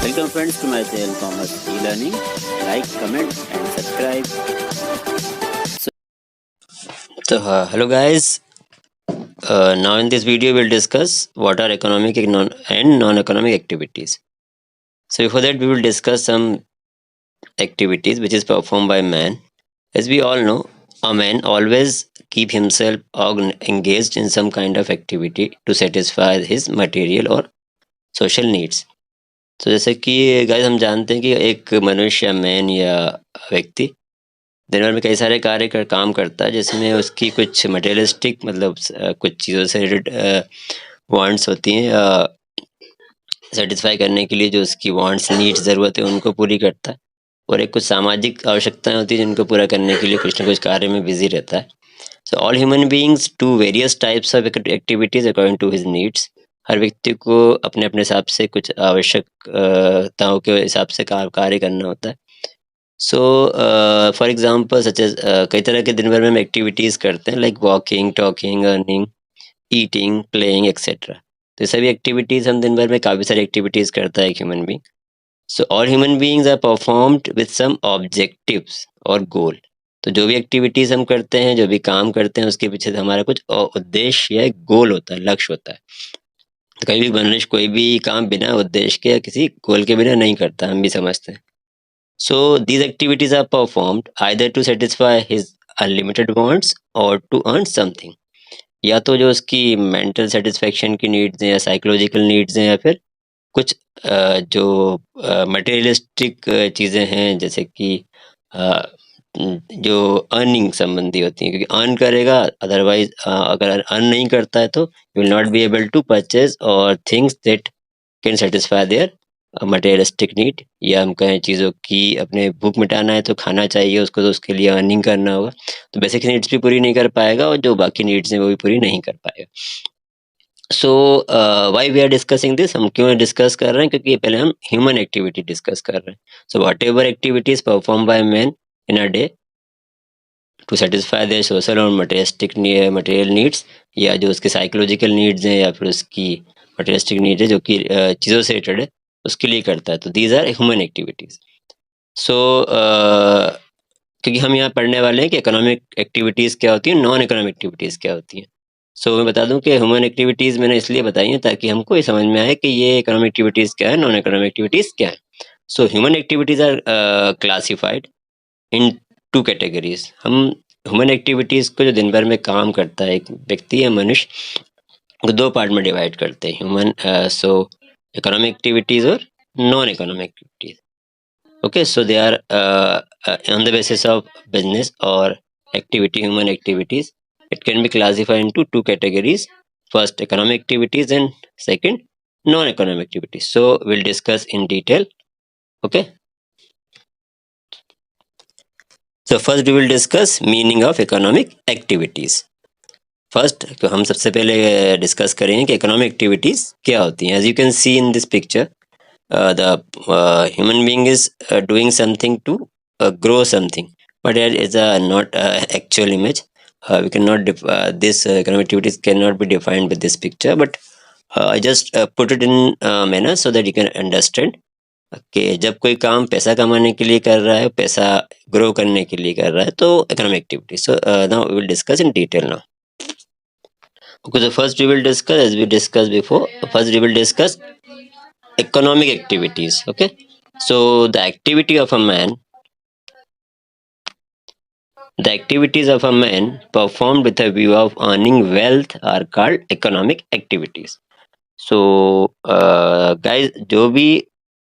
Welcome friends to my channel Commerce E-Learning. Like, comment and subscribe. Hello guys. Now in this video we'll discuss what are economic and non-economic activities. So before that we will discuss some activities which is performed by man. As we all know, a man always keep himself engaged in some kind of activity to satisfy his material or social needs. तो जैसे कि guys हम जानते हैं कि एक मनुष्य man या व्यक्ति दिन भर में कई सारे काम करता है जिसमें उसकी कुछ मटेरियलिस्टिक मतलब कुछ चीज़ों से रिलेटेड वांट्स होती हैं सेटिस्फाई करने के लिए, जो उसकी वांट्स नीड्स ज़रूरत है उनको पूरी करता है, और एक कुछ सामाजिक आवश्यकताएं होती हैं जिनको पूरा करने के लिए कुछ ना कुछ कार्य में बिजी रहता है. So all human beings do various types of activities according to his needs. हर व्यक्ति को अपने अपने हिसाब से कुछ आवश्यकताओं के हिसाब से कार्य करना होता है. So for example such as कई तरह के दिन भर में हम एक्टिविटीज़ करते हैं, like walking, talking, earning, eating, playing etcetera. तो ये सभी एक्टिविटीज़ हम दिन भर में काफ़ी सारी एक्टिविटीज़ करता है एक human being. So all human beings are performed with some objectives और गोल. तो जो भी एक्टिविटीज़ हम करते हैं, जो भी काम करते हैं, उसके पीछे हमारा कुछ उद्देश्य या गोल होता है, लक्ष्य होता है. तो कभी भी मनुष्य कोई भी काम बिना उद्देश्य के या किसी गोल के बिना नहीं करता, हम भी समझते हैं. So these activities are performed either to satisfy his unlimited wants or to earn something. या तो जो उसकी मेंटल सेटिस्फेक्शन की नीड्स हैं या साइकोलॉजिकल नीड्स हैं, या फिर कुछ जो मटेरियलिस्टिक चीज़ें हैं, जैसे कि जो अर्निंग संबंधी होती हैं, क्योंकि अर्न करेगा, अदरवाइज अगर अर्न नहीं करता है तो will not be able to purchase और things that can satisfy their materialistic need. या हम कहें चीज़ों की अपने भूख मिटाना है तो खाना चाहिए उसको, तो उसके लिए अर्निंग करना होगा. तो बेसिक नीड्स भी पूरी नहीं कर पाएगा और जो बाकी नीड्स हैं वो भी पूरी नहीं कर पाएगा. So why we are discussing this, हम क्यों डिस्कस कर रहे हैं, क्योंकि पहले हम ह्यूमन एक्टिविटी डिस्कस कर रहे हैं. So whatever activities perform by man in a day to satisfy their social और मटेरियल नीड्स, या जो उसके साइकोलॉजिकल नीड्स हैं या फिर उसकी मटेरियलिस्टिक नीड्स है जो कि चीज़ों से रिलेटेड है, उसके लिए करता है. तो दीज आर ह्यूमन एक्टिविटीज. सो क्योंकि हम यहाँ पढ़ने वाले हैं कि इकोनॉमिक एक्टिविटीज़ क्या होती हैं, नॉन इकोनॉमिक एक्टिविटीज़ क्या होती हैं. सो मैं बता दूं कि ह्यूमन एक्टिविटीज़ मैंने इसलिए बताई हैं ताकि हमको ये समझ में आए कि ये इकोनॉमिक एक्टिविटीज़ क्या है, नॉन इकोनॉमिक एक्टिविटीज़ क्या है. So human activities are classified in two categories. हम ह्यूमन एक्टिविटीज़ को जो दिन भर में काम करता है एक व्यक्ति या मनुष्य, को दो पार्ट में डिवाइड करते हैं ह्यूमन. सो इकोनॉमिक एक्टिविटीज़ और non economic activities. Okay, so they are on the basis of business or activity, human activities. It can be classified into two categories. First, economic activities, and second, non-economic activities. So we'll discuss in detail. Okay. So first we will discuss meaning of economic activities. First, तो हम सबसे पहले discuss करेंगे कि economic activities क्या होती हैं. As you can see in this picture, the human being is doing something to grow something, but it is not actual image. We cannot this economic activities cannot be defined with this picture, but I just put it in manner so that you can understand कि जब कोई काम पैसा कमाने के लिए कर रहा है, पैसा ग्रो करने के लिए कर रहा है, तो economic activity. So now we will discuss in detail now. Okay, so first we will discuss, as we discussed before, first we will discuss economic activities. Okay, so the activities of a man performed with a view of earning wealth are called economic activities. So guys, जो भी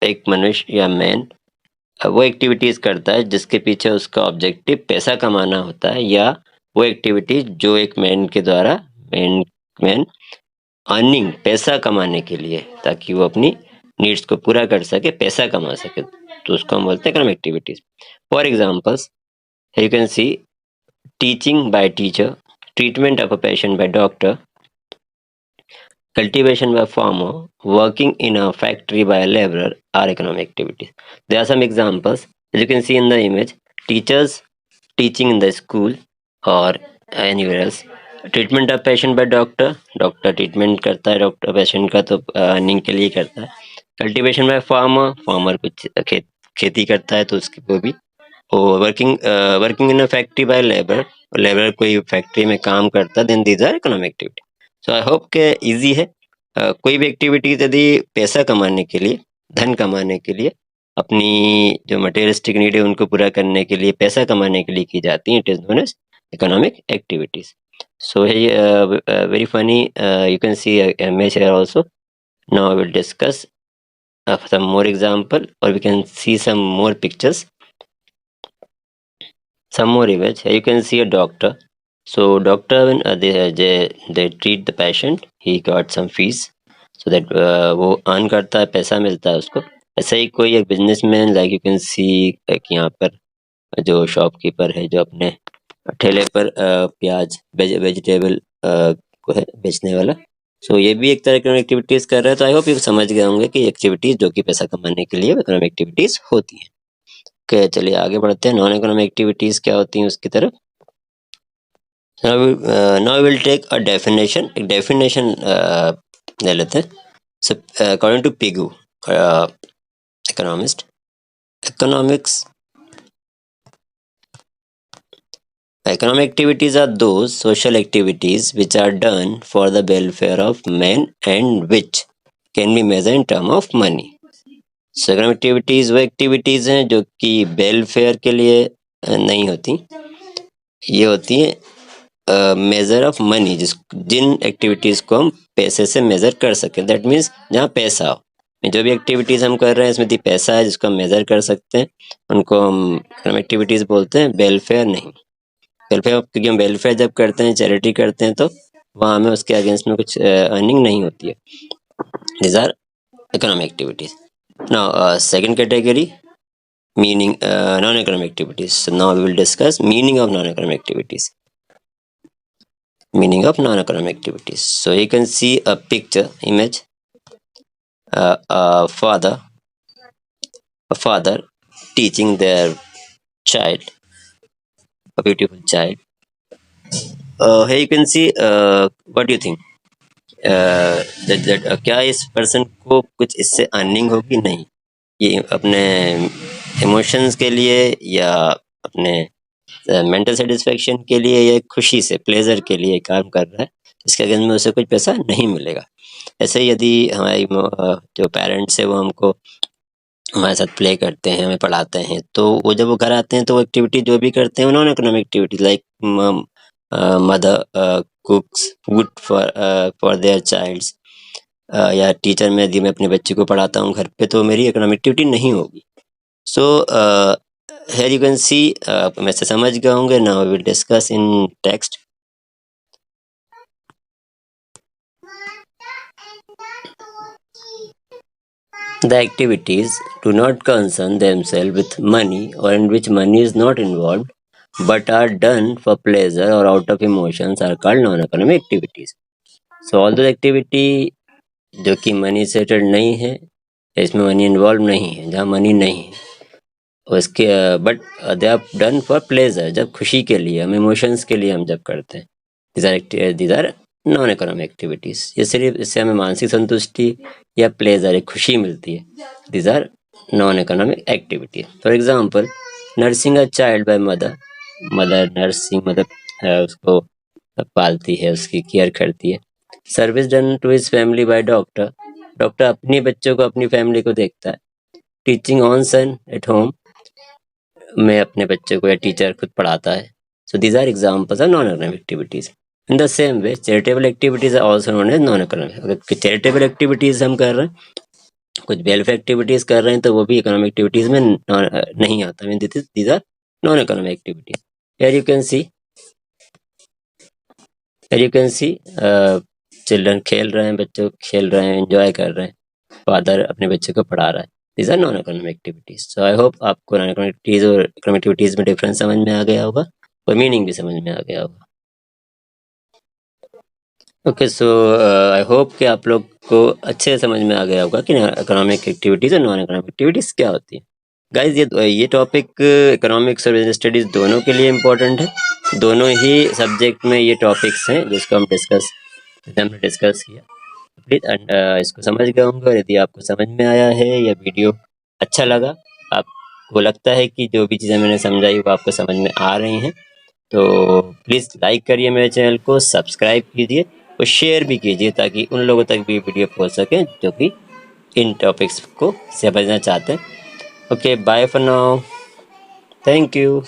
एक मनुष्य या man वो activities करता है जिसके पीछे उसका ऑब्जेक्टिव पैसा कमाना होता है, या वो एक्टिविटीज जो एक मैन के द्वारा मैन अर्निंग पैसा कमाने के लिए, ताकि वो अपनी नीड्स को पूरा कर सके, पैसा कमा सके, तो उसको हम बोलते हैं economic activities. For examples, you can C teaching bye teacher, treatment of a patient by doctor, cultivation by farmer, working in a factory by a laborer are economic activities. There are some examples. As you can see in the image, teachers teaching in the school or anywhere else. Treatment of patient by doctor, doctor treatment करता है doctor patient का, तो earning के लिए करता है. Cultivation by farmer, farmer कुछ खेती करता है तो उसकी वो भी। और working in a factory by labour, labour कोई फैक्ट्री में काम करता है, then these are economic activity. So I hope के इजी है। कोई भी एक्टिविटीज यदि पैसा कमाने के लिए, धन कमाने के लिए, अपनी जो मटेरियलिस्टिक नीड है उनको पूरा करने के लिए, पैसा कमाने के लिए की जाती है, it is known as economic activities. So here, very funny, you can see a image here also. Now I will discuss some more example, or we can see some more pictures, some more image. Here you can see a doctor. So doctor, when they treat the patient, he got some fees, so that वो earn करता है, पैसा मिलता है उसको। ऐसा ही कोई एक बिजनेसमैन, लाइक यू कैन सी, एक यहाँ पर जो शॉपकीपर है, जो अपने ठेले पर प्याज वेजिटेबल को है बेचने वाला। सो ये भी एक तरह की एक्टिविटीज कर रहा है। तो आई होप ये समझ गए होंगे कि एक्टिविटीज जो कि पैसा कमाने के लिए इकोनॉमिक एक्टिविटीज होती हैं। ओके, चलिए आगे बढ़ते हैं। नॉन इकोनॉमिक एक्टिविटीज क्या होती हैं उसकी तरफ। Now will take a definition, एक डेफिनेशन ले लेते हैं। So according to Pigou economist, economics, economic activities are those social activities which are done for the welfare of men and which can be measured in term of money. So economic activities वो activities हैं जो कि welfare के लिए नहीं होती, ये होती है मेजर ऑफ मनी, जिन एक्टिविटीज को हम पैसे से मेजर कर सके। दैट मीन्स जहाँ पैसा हो, जो भी एक्टिविटीज हम कर रहे हैं इसमें पैसा है जिसको हम मेजर कर सकते हैं, उनको हम इकोनॉमिक एक्टिविटीज बोलते हैं, वेलफेयर नहीं। वेलफेयर, क्योंकि हम वेलफेयर जब करते हैं, चैरिटी करते हैं, तो वहाँ हमें उसके अगेंस्ट में कुछ अर्निंग नहीं होती है। These are economic activities. Now second category, meaning non-economic activities. So now we will discuss meaning of non-economic activities. Meaning of non-economic activities. So you can see a picture image, a father teaching their child, a beautiful child. Here you can see, what do you think, that क्या इस person को कुछ इससे earning होगी? नहीं, ये अपने emotions के लिए या अपने मेंटल सेटिस्फेक्शन के लिए या खुशी से, प्लेजर के लिए काम कर रहा है, इसके अगेंस्ट में उसे कुछ पैसा नहीं मिलेगा। ऐसे ही यदि हमारी जो पेरेंट्स है वो हमको हमारे साथ प्ले करते हैं, हमें पढ़ाते हैं, तो वो जब वो घर आते हैं तो वो एक्टिविटी जो भी करते हैं वो non economic activity, like mother cooks food for their childs, या टीचर में यदि मैं अपने बच्चे को पढ़ाता हूँ घर पे, तो मेरी इकोनॉमिक एक्टिविटी नहीं होगी। सो here you can see, मैं से समझ गए होंगे। now we will discuss in text. The activities do not concern themselves with money or in which money is not involved but are done for pleasure or out of emotions are called non-economic activities. So all those activity जो कि money से related नहीं है, इसमें money involve नहीं है, जहाँ money नहीं है उसके, but they are done for pleasure, जब खुशी के लिए, हम इमोशंस के लिए हम जब करते हैं, these are non economic activities. ये सिर्फ इससे हमें मानसिक संतुष्टि या प्लेजर, एक खुशी मिलती है, these are non economic activities. For example, nursing a child by mother, mother nursing मतलब उसको पालती है, उसकी केयर करती है। Service done to his family by doctor, doctor अपने बच्चों को, अपनी फैमिली को देखता है। Teaching on son at home, में अपने बच्चे को या टीचर खुद पढ़ाता है। So these are examples of non economic activities. In the same way charitable activities are also known as non economic. अगर चैरिटेबल एक्टिविटीज हम कर रहे हैं, कुछ वेलफेयर एक्टिविटीज कर रहे हैं, तो वो भी इकोनॉमिक एक्टिविटीज में नहीं आता। Mean these are non economic activities. Here you can see children खेल रहे हैं, बच्चों खेल रहे हैं, एंजॉय कर रहे हैं, फादर अपने बच्चे को पढ़ा रहा है। These are non-economic activities. So I hope आपको non-economic activities और economic activities में डिफरेंस समझ में आ गया होगा और मीनिंग भी समझ में आ गया होगा। ओके, सो आई होप कि आप लोग को अच्छे से समझ में आ गया होगा कि इकोनॉमिक एक्टिविटीज और नॉन इकोनॉमिक एक्टिविटीज क्या होती है। गाइज, ये टॉपिक इकोनॉमिक्स और बिजनेस स्टडीज दोनों के लिए इम्पोर्टेंट है। दोनों ही सब्जेक्ट में ये टॉपिक्स हैं जिसको हमने डिस्कस किया। प्लीज़ इसको समझ गए होंगे, और यदि आपको समझ में आया है या वीडियो अच्छा लगा, आपको लगता है कि जो भी चीज़ें मैंने समझाई वो आपको समझ में आ रही हैं, तो प्लीज़ लाइक करिए मेरे चैनल को, सब्सक्राइब कीजिए और शेयर भी कीजिए ताकि उन लोगों तक भी वीडियो पहुंच सके जो कि इन टॉपिक्स को समझना चाहते हैं। Okay, bye for now, thank you.